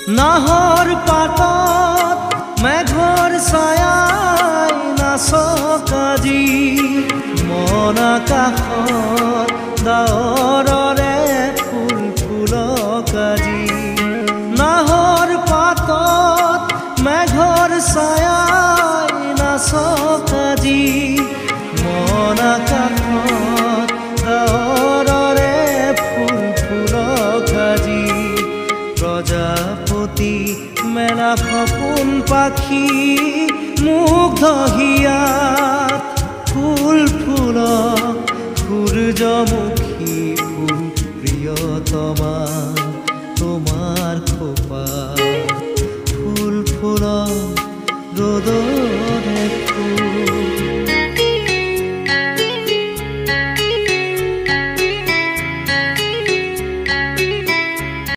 নাহৰ পাতত মেঘৰ ছায়াই নাচক আজি মন আকাশত ডাৱৰৰে ফুল ফুলক আজি নাহৰ পাতত মেঘৰ ছায়াই নাচক আজি মন আকাশত ডাৱৰৰে ফুল ফুলক আজি প্ৰজাপতি মেলা সপোন পাখি মুগ্ধ হিয়াত ফুল ফুলক সূৰ্যমুখী ফুল প্ৰিয়তমা।